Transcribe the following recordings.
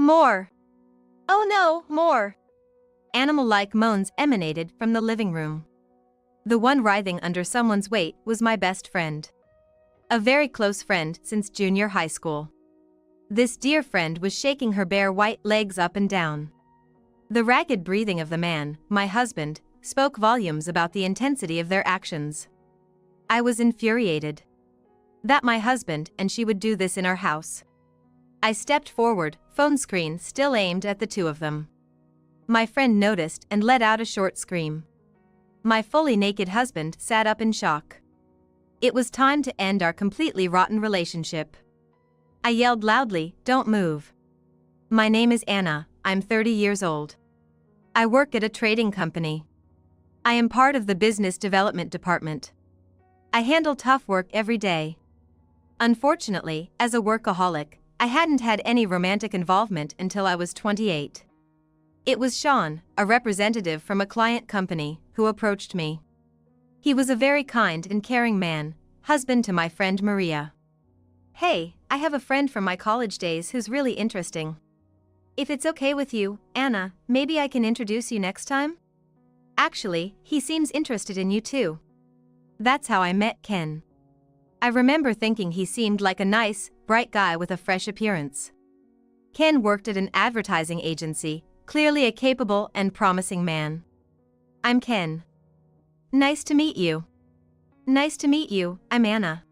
More! Oh no, more! Animal-like moans emanated from the living room. The one writhing under someone's weight was my best friend. A very close friend since junior high school. This dear friend was shaking her bare white legs up and down. The ragged breathing of the man, my husband, spoke volumes about the intensity of their actions. I was infuriated. That my husband and she would do this in our house. I stepped forward, phone screen still aimed at the two of them. My friend noticed and let out a short scream. My fully naked husband sat up in shock. It was time to end our completely rotten relationship. I yelled loudly, "Don't move. My name is Anna, I'm 30 years old. I work at a trading company. I am part of the business development department. I handle tough work every day. Unfortunately, as a workaholic, I hadn't had any romantic involvement until I was 28. It was Sean, a representative from a client company, who approached me. He was a very kind and caring man, husband to my friend Maria. Hey, I have a friend from my college days who's really interesting. If it's okay with you, Anna, maybe I can introduce you next time? Actually, he seems interested in you too. That's how I met Ken. I remember thinking he seemed like a nice, bright guy with a fresh appearance. Ken worked at an advertising agency, clearly a capable and promising man. I'm Ken. Nice to meet you. Nice to meet you, I'm Anna.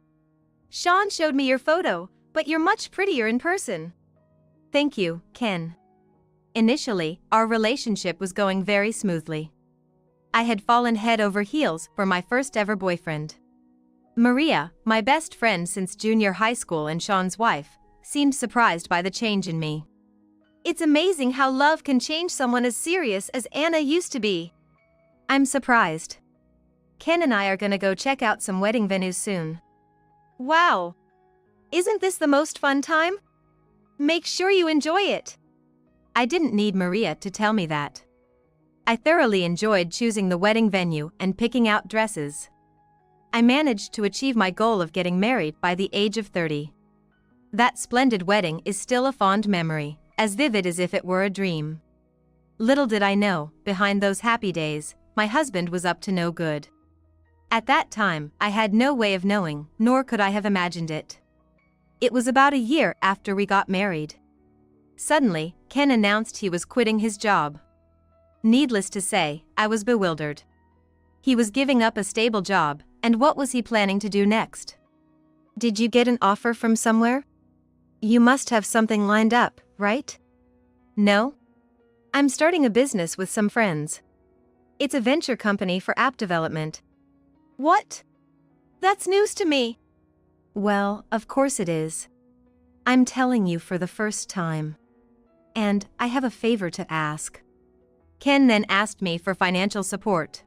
Sean showed me your photo, but you're much prettier in person. Thank you, Ken. Initially, our relationship was going very smoothly. I had fallen head over heels for my first ever boyfriend. Maria, my best friend since junior high school and Sean's wife, seemed surprised by the change in me. It's amazing how love can change someone as serious as Anna used to be. I'm surprised. Ken and I are gonna go check out some wedding venues soon. Wow! Isn't this the most fun time? Make sure you enjoy it. I didn't need Maria to tell me that. I thoroughly enjoyed choosing the wedding venue and picking out dresses. I managed to achieve my goal of getting married by the age of 30. That splendid wedding is still a fond memory, as vivid as if it were a dream. Little did I know, behind those happy days, my husband was up to no good. At that time, I had no way of knowing, nor could I have imagined it. It was about a year after we got married. Suddenly, Ken announced he was quitting his job. Needless to say, I was bewildered. He was giving up a stable job, and what was he planning to do next? Did you get an offer from somewhere? You must have something lined up, right? No? I'm starting a business with some friends. It's a venture company for app development. What? That's news to me. Well, of course it is. I'm telling you for the first time. And I have a favor to ask. Ken then asked me for financial support.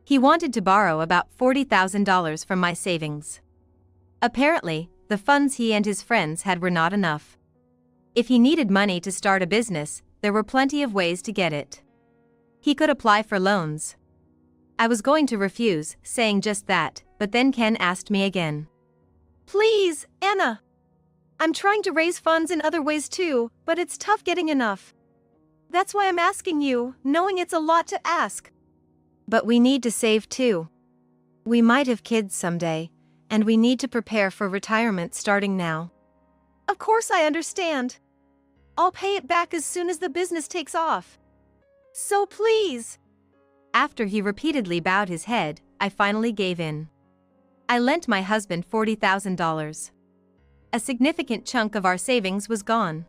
He wanted to borrow about $40,000 from my savings. Apparently, the funds he and his friends had were not enough. If he needed money to start a business, there were plenty of ways to get it. He could apply for loans. I was going to refuse, saying just that, but then Ken asked me again. Please, Anna. I'm trying to raise funds in other ways too, but it's tough getting enough. That's why I'm asking you, knowing it's a lot to ask. But we need to save too. We might have kids someday, and we need to prepare for retirement starting now. Of course I understand. I'll pay it back as soon as the business takes off. So please. After he repeatedly bowed his head, I finally gave in. I lent my husband $40,000. A significant chunk of our savings was gone.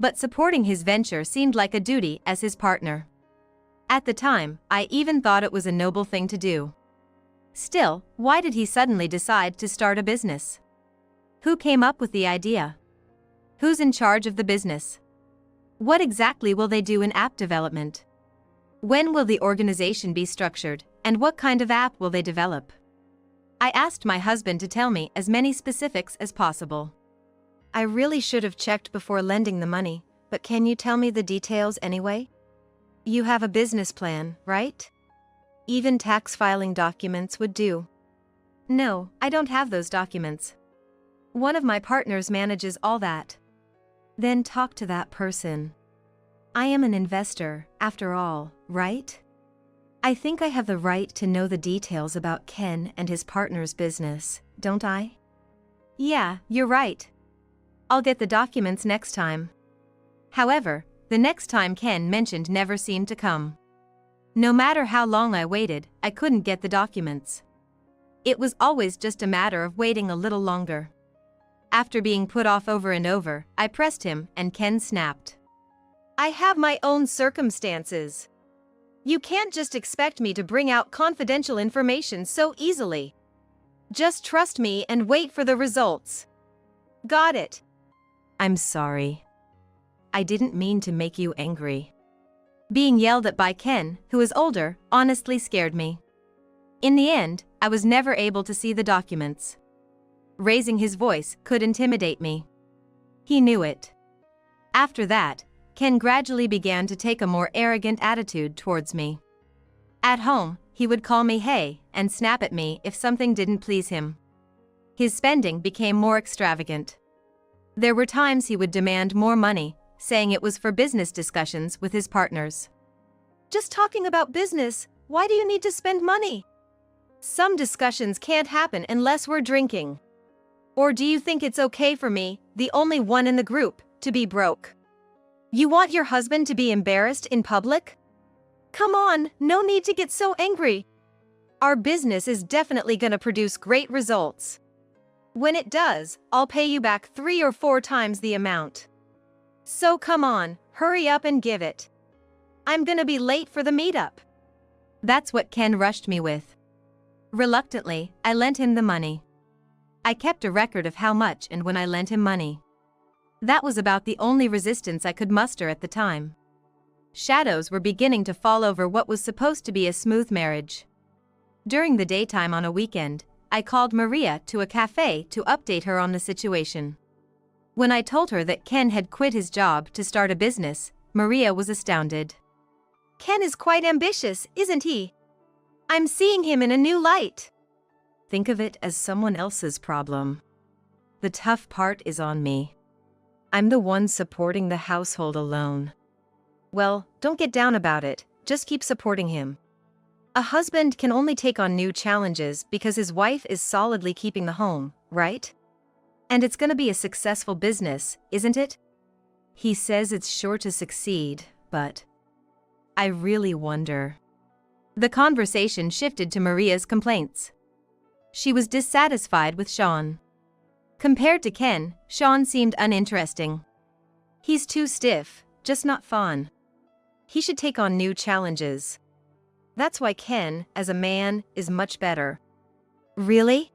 But supporting his venture seemed like a duty as his partner. At the time, I even thought it was a noble thing to do. Still, why did he suddenly decide to start a business? Who came up with the idea? Who's in charge of the business? What exactly will they do in app development? When will the organization be structured, and what kind of app will they develop? I asked my husband to tell me as many specifics as possible. I really should have checked before lending the money, but can you tell me the details anyway? You have a business plan, right? Even tax filing documents would do. No, I don't have those documents. One of my partners manages all that. Then talk to that person. I am an investor, after all, right? I think I have the right to know the details about Ken and his partner's business, don't I? Yeah, you're right. I'll get the documents next time. However, the next time Ken mentioned never seemed to come. No matter how long I waited, I couldn't get the documents. It was always just a matter of waiting a little longer. After being put off over and over, I pressed him and Ken snapped. I have my own circumstances. You can't just expect me to bring out confidential information so easily. Just trust me and wait for the results. Got it. I'm sorry. I didn't mean to make you angry. Being yelled at by Ken, who is older, honestly scared me. In the end, I was never able to see the documents. Raising his voice could intimidate me. He knew it. After that, Ken gradually began to take a more arrogant attitude towards me. At home, he would call me hey and snap at me if something didn't please him. His spending became more extravagant. There were times he would demand more money, saying it was for business discussions with his partners. Just talking about business, why do you need to spend money? Some discussions can't happen unless we're drinking. Or do you think it's okay for me, the only one in the group, to be broke? You want your husband to be embarrassed in public? Come on, no need to get so angry. Our business is definitely gonna produce great results. When it does, I'll pay you back 3 or 4 times the amount. So come on, hurry up and give it. I'm gonna be late for the meetup. That's what Ken rushed me with. Reluctantly, I lent him the money. I kept a record of how much and when I lent him money. That was about the only resistance I could muster at the time. Shadows were beginning to fall over what was supposed to be a smooth marriage. During the daytime on a weekend, I called Maria to a cafe to update her on the situation. When I told her that Ken had quit his job to start a business, Maria was astounded. Ken is quite ambitious, isn't he? I'm seeing him in a new light. Think of it as someone else's problem. The tough part is on me. I'm the one supporting the household alone. Well, don't get down about it, just keep supporting him. A husband can only take on new challenges because his wife is solidly keeping the home, right? And it's gonna be a successful business, isn't it? He says it's sure to succeed, but I really wonder. The conversation shifted to Maria's complaints. She was dissatisfied with Sean. Compared to Ken, Sean seemed uninteresting. He's too stiff, just not fun. He should take on new challenges. That's why Ken, as a man, is much better. Really?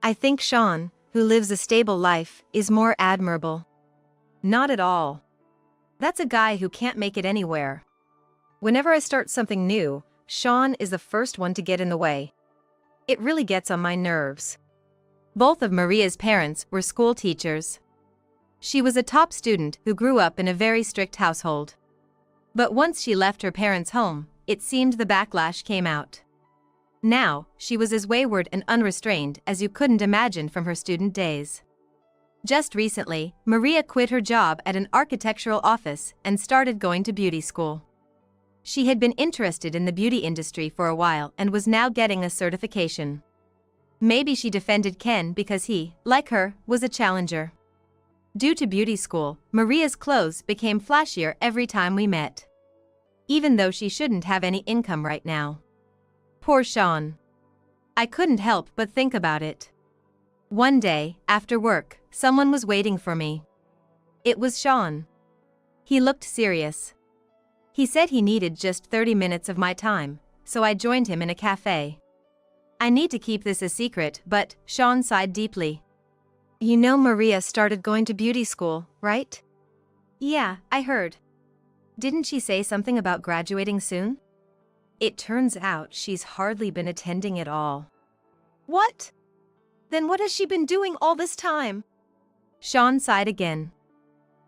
I think Sean, who lives a stable life, is more admirable. Not at all. That's a guy who can't make it anywhere. Whenever I start something new, Sean is the first one to get in the way. It really gets on my nerves. Both of Maria's parents were school teachers. She was a top student who grew up in a very strict household. But once she left her parents' home, it seemed the backlash came out. Now, she was as wayward and unrestrained as you couldn't imagine from her student days. Just recently, Maria quit her job at an architectural office and started going to beauty school. She had been interested in the beauty industry for a while and was now getting a certification. Maybe she defended Ken because he, like her, was a challenger. Due to beauty school, Maria's clothes became flashier every time we met. Even though she shouldn't have any income right now. Poor Sean. I couldn't help but think about it. One day, after work, someone was waiting for me. It was Sean. He looked serious. He said he needed just 30 minutes of my time, so I joined him in a cafe. I need to keep this a secret, but Sean sighed deeply. You know Maria started going to beauty school, right? Yeah, I heard. Didn't she say something about graduating soon? It turns out she's hardly been attending at all. What? Then what has she been doing all this time? Sean sighed again.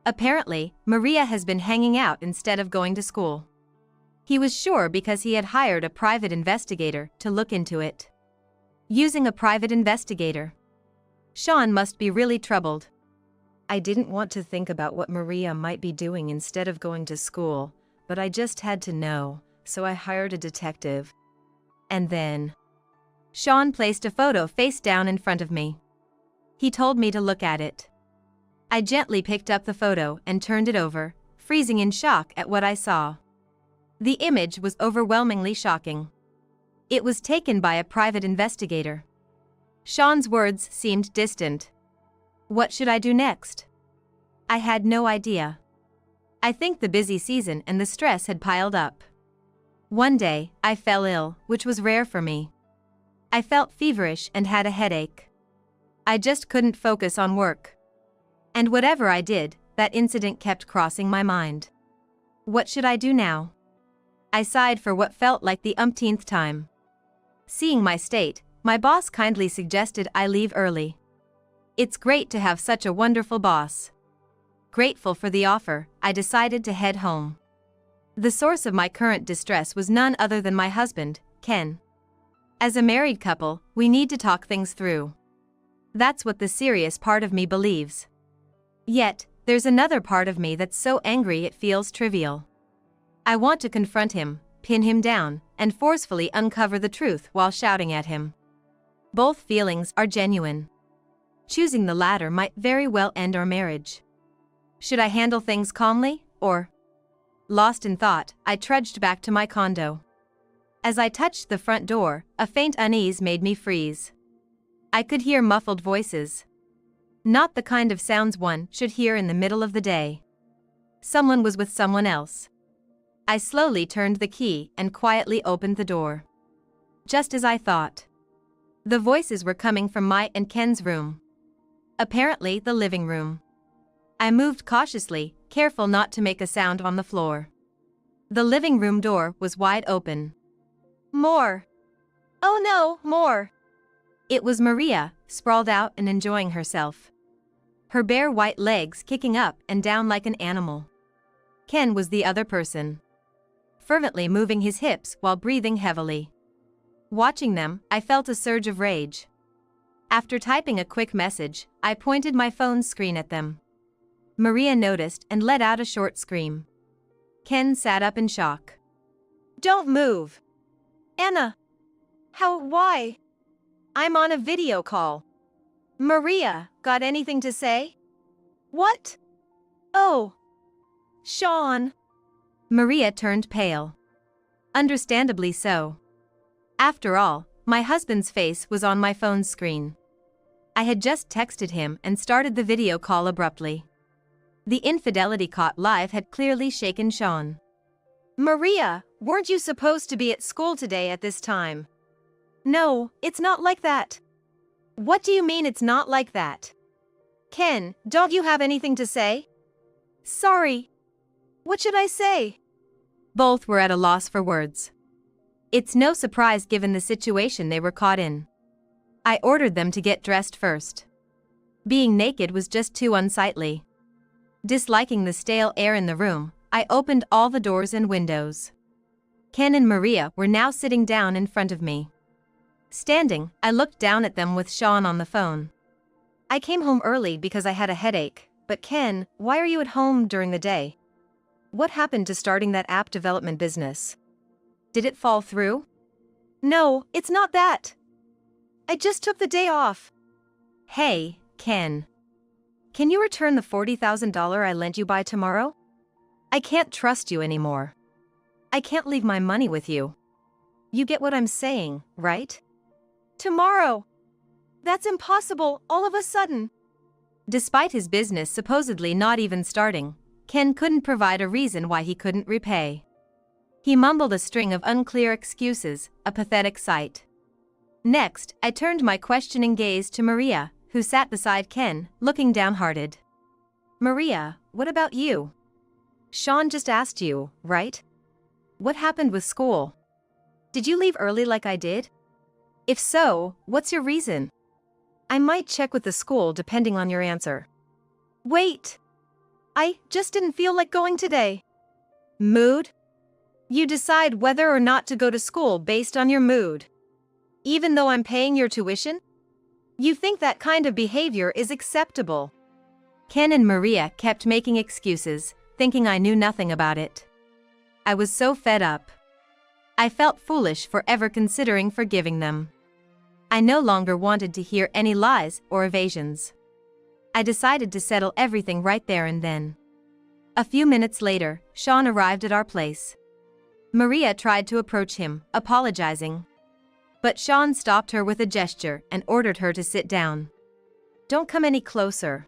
Apparently, Maria has been hanging out instead of going to school. He was sure because he had hired a private investigator to look into it. Using a private investigator. Sean must be really troubled. I didn't want to think about what Maria might be doing instead of going to school, but I just had to know, so I hired a detective. And then Sean placed a photo face down in front of me. He told me to look at it. I gently picked up the photo and turned it over, freezing in shock at what I saw. The image was overwhelmingly shocking. It was taken by a private investigator. Sean's words seemed distant. What should I do next? I had no idea. I think the busy season and the stress had piled up. One day, I fell ill, which was rare for me. I felt feverish and had a headache. I just couldn't focus on work. And whatever I did, that incident kept crossing my mind. What should I do now? I sighed for what felt like the umpteenth time. Seeing my state, my boss kindly suggested I leave early. It's great to have such a wonderful boss. Grateful for the offer, I decided to head home. The source of my current distress was none other than my husband, Ken. As a married couple, we need to talk things through. That's what the serious part of me believes. Yet, there's another part of me that's so angry it feels trivial. I want to confront him, pin him down, and forcefully uncover the truth while shouting at him. Both feelings are genuine. Choosing the latter might very well end our marriage. Should I handle things calmly, or? Lost in thought, I trudged back to my condo. As I touched the front door, a faint unease made me freeze. I could hear muffled voices. Not the kind of sounds one should hear in the middle of the day. Someone was with someone else. I slowly turned the key and quietly opened the door. Just as I thought. The voices were coming from my and Ken's room. Apparently the living room. I moved cautiously, careful not to make a sound on the floor. The living room door was wide open. More. Oh no, more. It was Maria, sprawled out and enjoying herself. Her bare white legs kicking up and down like an animal. Ken was the other person. Fervently moving his hips while breathing heavily. Watching them, I felt a surge of rage. After typing a quick message, I pointed my phone's screen at them. Maria noticed and let out a short scream. Ken sat up in shock. Don't move. Anna. Why? I'm on a video call. Maria, got anything to say? What? Oh. Sean. Maria turned pale. Understandably so. After all, my husband's face was on my phone's screen. I had just texted him and started the video call abruptly. The infidelity caught live had clearly shaken Sean. Maria, weren't you supposed to be at school today at this time? No, it's not like that. What do you mean it's not like that? Ken, don't you have anything to say? Sorry. What should I say? Both were at a loss for words. It's no surprise given the situation they were caught in. I ordered them to get dressed first. Being naked was just too unsightly. Disliking the stale air in the room, I opened all the doors and windows. Ken and Maria were now sitting down in front of me. Standing, I looked down at them with Sean on the phone. I came home early because I had a headache, but Ken, why are you at home during the day? What happened to starting that app development business? Did it fall through? No, it's not that. I just took the day off. Hey, Ken. Can you return the $40,000 I lent you by tomorrow? I can't trust you anymore. I can't leave my money with you. You get what I'm saying, right? Tomorrow. That's impossible, all of a sudden. Despite his business supposedly not even starting, Ken couldn't provide a reason why he couldn't repay. He mumbled a string of unclear excuses, a pathetic sight. Next, I turned my questioning gaze to Maria, who sat beside Ken, looking downhearted. Maria, what about you? Sean just asked you, right? What happened with school? Did you leave early like I did? If so, what's your reason? I might check with the school depending on your answer. Wait! I just didn't feel like going today. Mood? You decide whether or not to go to school based on your mood. Even though I'm paying your tuition? You think that kind of behavior is acceptable? Ken and Maria kept making excuses, thinking I knew nothing about it. I was so fed up. I felt foolish for ever considering forgiving them. I no longer wanted to hear any lies or evasions. I decided to settle everything right there and then. A few minutes later, Sean arrived at our place. Maria tried to approach him, apologizing. But Sean stopped her with a gesture and ordered her to sit down. "Don't come any closer."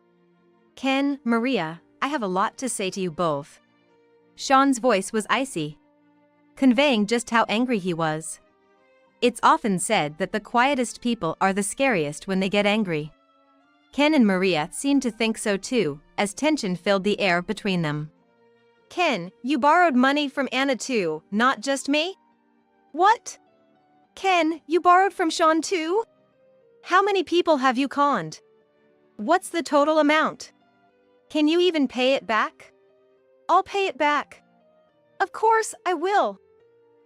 "Ken, Maria, I have a lot to say to you both." Sean's voice was icy, conveying just how angry he was. It's often said that the quietest people are the scariest when they get angry. Ken and Maria seemed to think so too, as tension filled the air between them. "Ken, you borrowed money from Anna too, not just me?" "What? Ken, you borrowed from Sean too? How many people have you conned? What's the total amount? Can you even pay it back?" "I'll pay it back. Of course I will.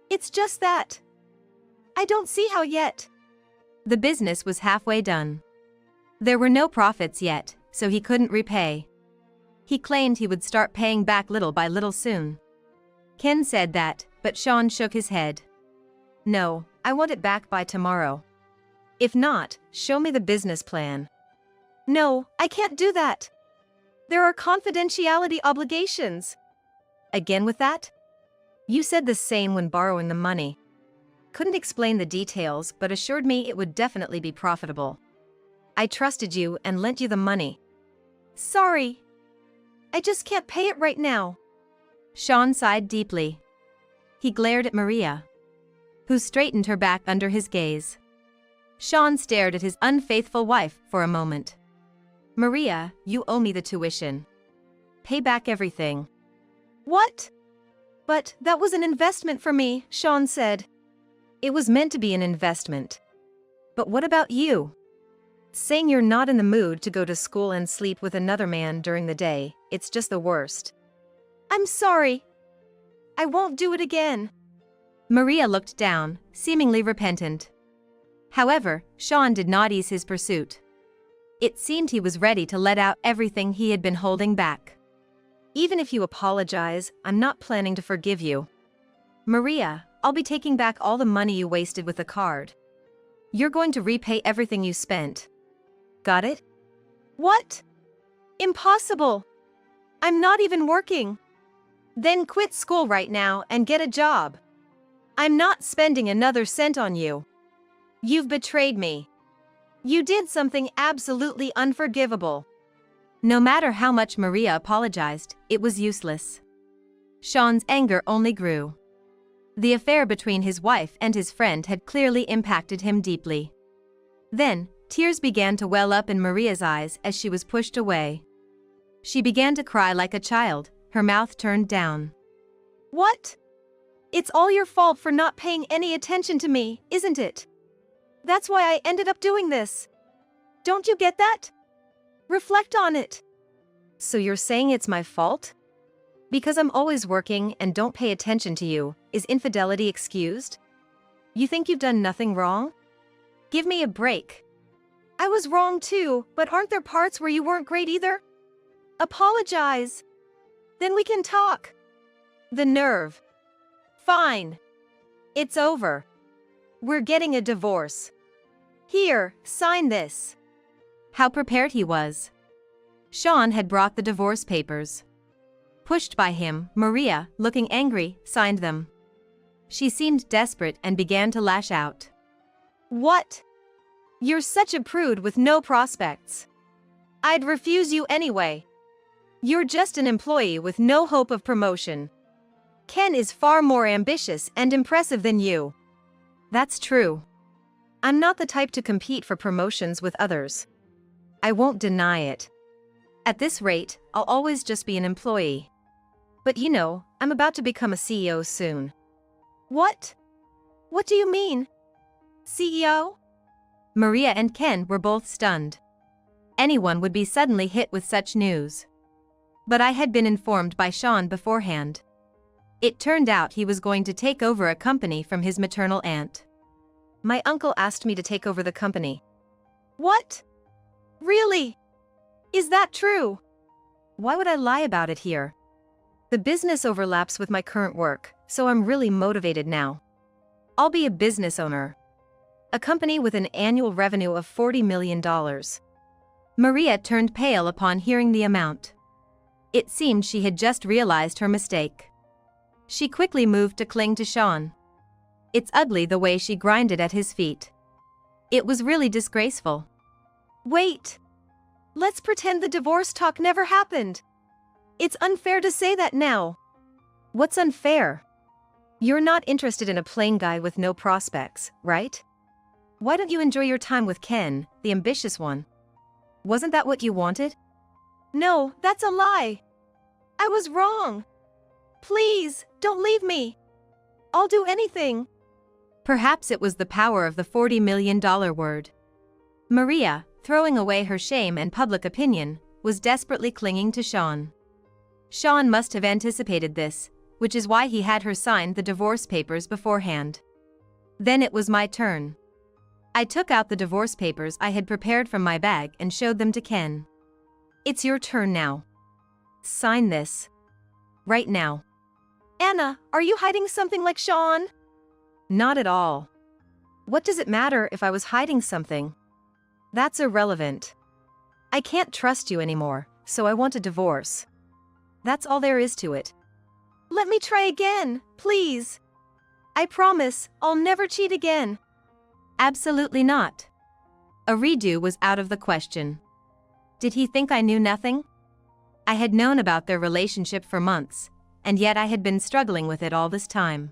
It's just that I don't see how yet." The business was halfway done. There were no profits yet, so he couldn't repay. He claimed he would start paying back little by little soon. Ken said that, but Sean shook his head. "No, I want it back by tomorrow. If not, show me the business plan." "No, I can't do that. There are confidentiality obligations." "Again with that? You said the same when borrowing the money. Couldn't explain the details but assured me it would definitely be profitable. I trusted you and lent you the money." "Sorry. I just can't pay it right now." Sean sighed deeply. He glared at Maria, who straightened her back under his gaze. Sean stared at his unfaithful wife for a moment. "Maria, you owe me the tuition. Pay back everything." "What?" "But that was an investment for me," Sean said. "It was meant to be an investment. But what about you? Saying you're not in the mood to go to school and sleep with another man during the day, it's just the worst." "I'm sorry. I won't do it again." Maria looked down, seemingly repentant. However, Sean did not ease his pursuit. It seemed he was ready to let out everything he had been holding back. "Even if you apologize, I'm not planning to forgive you. Maria, I'll be taking back all the money you wasted with the card. You're going to repay everything you spent. Got it?" "What? Impossible. I'm not even working." "Then quit school right now and get a job. I'm not spending another cent on you. You've betrayed me. You did something absolutely unforgivable." No matter how much Maria apologized, it was useless. Sean's anger only grew. The affair between his wife and his friend had clearly impacted him deeply. Then, tears began to well up in Maria's eyes as she was pushed away. She began to cry like a child, her mouth turned down. "What? It's all your fault for not paying any attention to me, isn't it? That's why I ended up doing this. Don't you get that? Reflect on it." "So you're saying it's my fault? Because I'm always working and don't pay attention to you, is infidelity excused? You think you've done nothing wrong? Give me a break." "I was wrong too, but aren't there parts where you weren't great either? Apologize. Then we can talk." The nerve. "Fine. It's over. We're getting a divorce. Here, sign this." How prepared he was. Sean had brought the divorce papers. Pushed by him, Maria, looking angry, signed them. She seemed desperate and began to lash out. "What? You're such a prude with no prospects. I'd refuse you anyway. You're just an employee with no hope of promotion. Ken is far more ambitious and impressive than you." "That's true. I'm not the type to compete for promotions with others. I won't deny it. At this rate, I'll always just be an employee. But you know, I'm about to become a CEO soon." "What? What do you mean? CEO?" Maria and Ken were both stunned. Anyone would be suddenly hit with such news. But I had been informed by Sean beforehand. It turned out he was going to take over a company from his maternal aunt. "My uncle asked me to take over the company." "What? Really? Is that true?" Why would I lie about it here? The business overlaps with my current work, so I'm really motivated now. I'll be a business owner. A company with an annual revenue of $40 million. Maria turned pale upon hearing the amount. It seemed she had just realized her mistake. She quickly moved to cling to Sean. It's ugly the way she grinded at his feet. It was really disgraceful. Wait! Let's pretend the divorce talk never happened. It's unfair to say that now. What's unfair? You're not interested in a plain guy with no prospects, right? Why don't you enjoy your time with Ken, the ambitious one? Wasn't that what you wanted? No, that's a lie. I was wrong. Please, don't leave me. I'll do anything. Perhaps it was the power of the $40 million word. Maria, throwing away her shame and public opinion, was desperately clinging to Sean. Sean must have anticipated this, which is why he had her sign the divorce papers beforehand. Then it was my turn. I took out the divorce papers I had prepared from my bag and showed them to Ken. It's your turn now. Sign this. Right now. Anna, are you hiding something like Sean? Not at all. What does it matter if I was hiding something? That's irrelevant. I can't trust you anymore, so I want a divorce. That's all there is to it. Let me try again, please. I promise, I'll never cheat again. Absolutely not. A redo was out of the question. Did he think I knew nothing? I had known about their relationship for months, and yet I had been struggling with it all this time.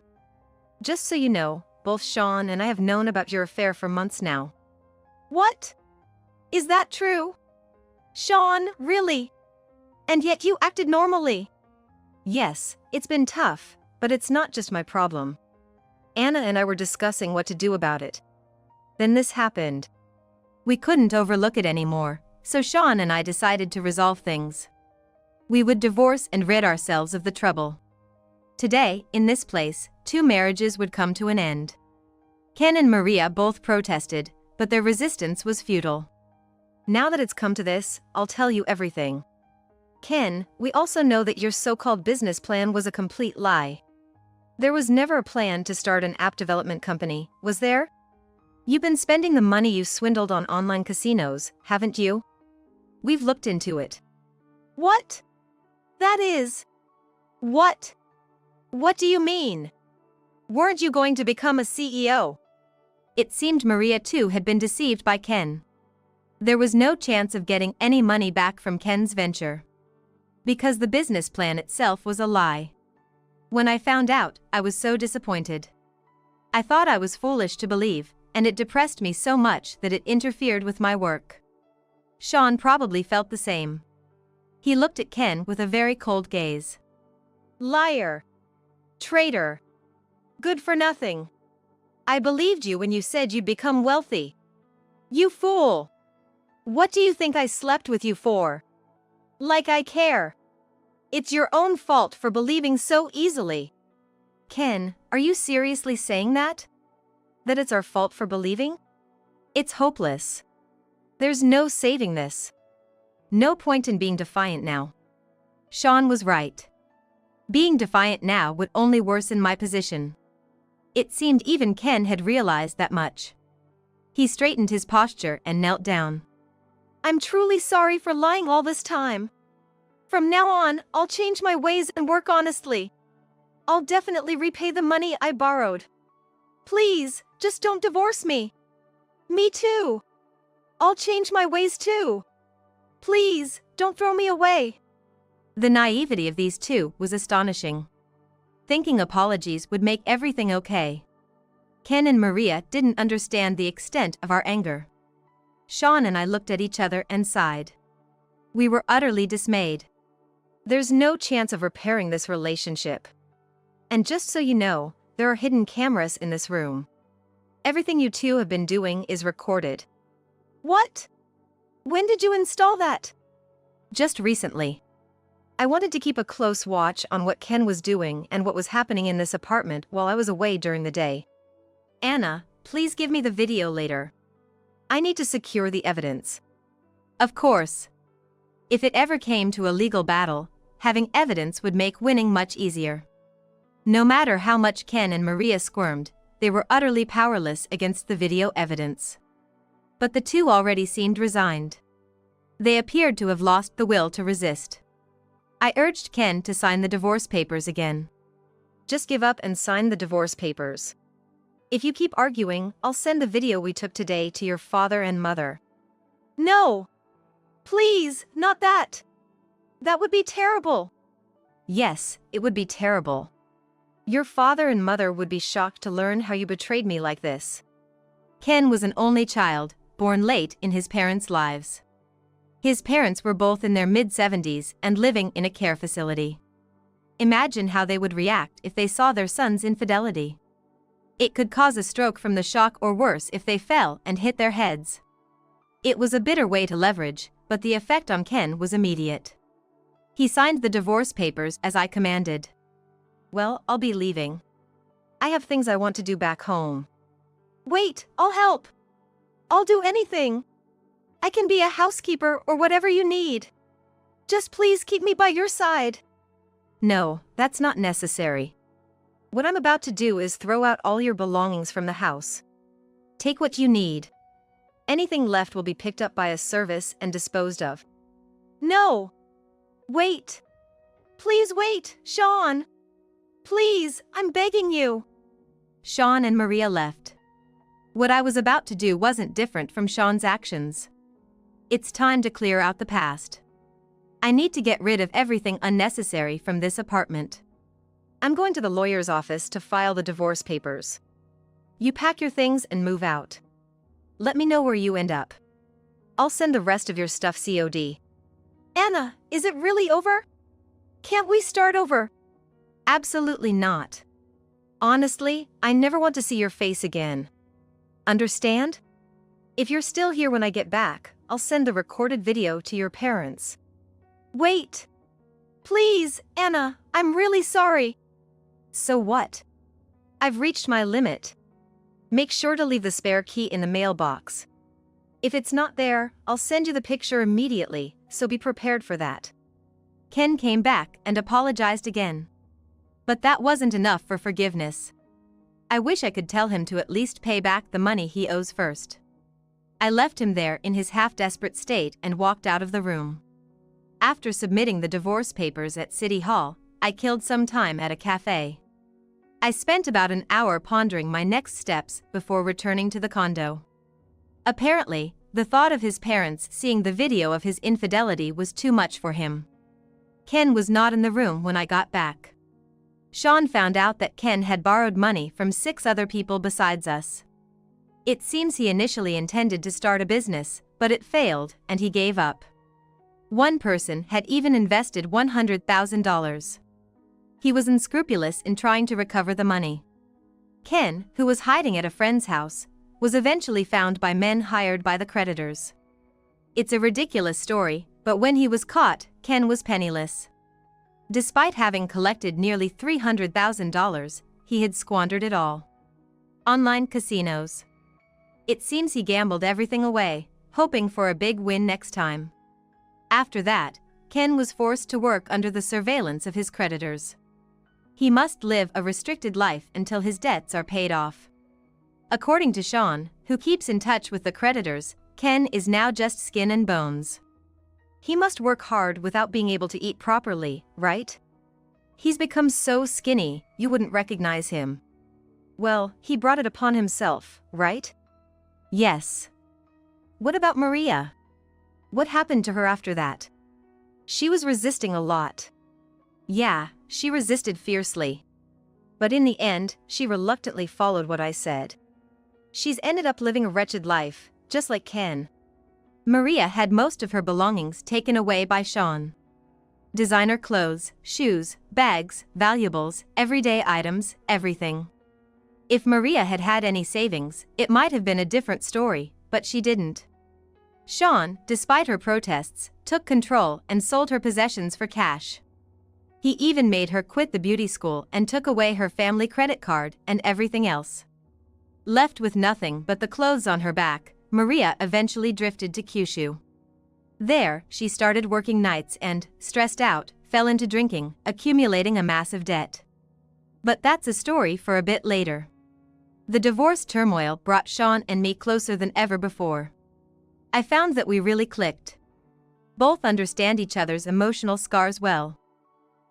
Just so you know, both Sean and I have known about your affair for months now. What? Is that true? Sean, really? And yet you acted normally. Yes, it's been tough, but it's not just my problem. Anna and I were discussing what to do about it. Then this happened. We couldn't overlook it anymore, so Sean and I decided to resolve things. We would divorce and rid ourselves of the trouble. Today, in this place, 2 marriages would come to an end. Ken and Maria both protested, but their resistance was futile. Now that it's come to this, I'll tell you everything. Ken, we also know that your so-called business plan was a complete lie. There was never a plan to start an app development company, was there? You've been spending the money you swindled on online casinos, haven't you? We've looked into it. What? That is... What? What do you mean? Weren't you going to become a CEO? It seemed Maria too had been deceived by Ken. There was no chance of getting any money back from Ken's venture. Because the business plan itself was a lie. When I found out, I was so disappointed. I thought I was foolish to believe, and it depressed me so much that it interfered with my work. Sean probably felt the same. He looked at Ken with a very cold gaze. Liar. Traitor. Good for nothing. I believed you when you said you'd become wealthy. You fool. What do you think I slept with you for? Like I care. It's your own fault for believing so easily. Ken, are you seriously saying that? That it's our fault for believing? It's hopeless. There's no saving this. No point in being defiant now. Sean was right. Being defiant now would only worsen my position. It seemed even Ken had realized that much. He straightened his posture and knelt down. I'm truly sorry for lying all this time. From now on, I'll change my ways and work honestly. I'll definitely repay the money I borrowed. Please, just don't divorce me. Me too. I'll change my ways too. Please, don't throw me away. The naivety of these two was astonishing. Thinking apologies would make everything okay. Ken and Maria didn't understand the extent of our anger. Sean and I looked at each other and sighed. We were utterly dismayed. There's no chance of repairing this relationship. And just so you know, there are hidden cameras in this room. Everything you two have been doing is recorded. What? When did you install that? Just recently. I wanted to keep a close watch on what Ken was doing and what was happening in this apartment while I was away during the day. Anna, please give me the video later. I need to secure the evidence. Of course. If it ever came to a legal battle, having evidence would make winning much easier. No matter how much Ken and Maria squirmed, they were utterly powerless against the video evidence. But the two already seemed resigned. They appeared to have lost the will to resist. I urged Ken to sign the divorce papers again. Just give up and sign the divorce papers. If you keep arguing, I'll send the video we took today to your father and mother. No! Please, not that! That would be terrible. Yes, it would be terrible. Your father and mother would be shocked to learn how you betrayed me like this. Ken was an only child, born late in his parents' lives. His parents were both in their mid-70s and living in a care facility. Imagine how they would react if they saw their son's infidelity. It could cause a stroke from the shock or worse if they fell and hit their heads. It was a bitter way to leverage, but the effect on Ken was immediate. He signed the divorce papers as I commanded. Well, I'll be leaving. I have things I want to do back home. Wait, I'll help. I'll do anything. I can be a housekeeper or whatever you need. Just please keep me by your side. No, that's not necessary. What I'm about to do is throw out all your belongings from the house. Take what you need. Anything left will be picked up by a service and disposed of. No! Wait! Please wait, Sean! Please, I'm begging you! Sean and Maria left. What I was about to do wasn't different from Sean's actions. It's time to clear out the past. I need to get rid of everything unnecessary from this apartment. I'm going to the lawyer's office to file the divorce papers. You pack your things and move out. Let me know where you end up. I'll send the rest of your stuff COD. Anna, is it really over? Can't we start over? Absolutely not. Honestly, I never want to see your face again. Understand? If you're still here when I get back, I'll send the recorded video to your parents. Wait! Please, Anna, I'm really sorry. So what? I've reached my limit. Make sure to leave the spare key in the mailbox. If it's not there, I'll send you the picture immediately, so be prepared for that. Ken came back and apologized again. But that wasn't enough for forgiveness. I wish I could tell him to at least pay back the money he owes first. I left him there in his half-desperate state and walked out of the room. After submitting the divorce papers at City Hall, I killed some time at a cafe. I spent about an hour pondering my next steps before returning to the condo. Apparently, the thought of his parents seeing the video of his infidelity was too much for him. Ken was not in the room when I got back. Sean found out that Ken had borrowed money from 6 other people besides us. It seems he initially intended to start a business, but it failed and he gave up. One person had even invested $100,000. He was unscrupulous in trying to recover the money. Ken, who was hiding at a friend's house, was eventually found by men hired by the creditors. It's a ridiculous story, but when he was caught, Ken was penniless. Despite having collected nearly $300,000, he had squandered it all. Online casinos. It seems he gambled everything away, hoping for a big win next time. After that, Ken was forced to work under the surveillance of his creditors. He must live a restricted life until his debts are paid off. According to Sean, who keeps in touch with the creditors, Ken is now just skin and bones. He must work hard without being able to eat properly, right? He's become so skinny, you wouldn't recognize him. Well, he brought it upon himself, right? Yes. What about Maria? What happened to her after that? She was resisting a lot. Yeah, she resisted fiercely. But in the end, she reluctantly followed what I said. She's ended up living a wretched life, just like Ken. Maria had most of her belongings taken away by Sean. Designer clothes, shoes, bags, valuables, everyday items, everything. If Maria had had any savings, it might have been a different story, but she didn't. Sean, despite her protests, took control and sold her possessions for cash. He even made her quit the beauty school and took away her family credit card and everything else. Left with nothing but the clothes on her back, Maria eventually drifted to Kyushu. There, she started working nights and, stressed out, fell into drinking, accumulating a massive debt. But that's a story for a bit later. The divorce turmoil brought Sean and me closer than ever before. I found that we really clicked. Both understand each other's emotional scars well.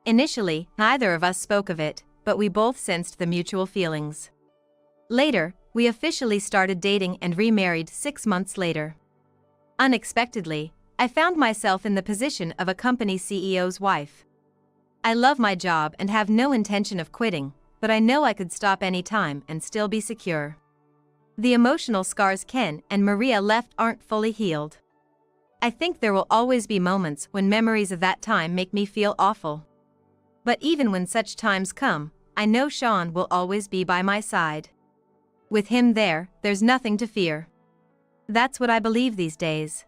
Initially, neither of us spoke of it, but we both sensed the mutual feelings. Later, we officially started dating and remarried 6 months later. Unexpectedly, I found myself in the position of a company CEO's wife. I love my job and have no intention of quitting, but I know I could stop any time and still be secure. The emotional scars Ken and Maria left aren't fully healed. I think there will always be moments when memories of that time make me feel awful. But even when such times come, I know Sean will always be by my side. With him there, there's nothing to fear. That's what I believe these days.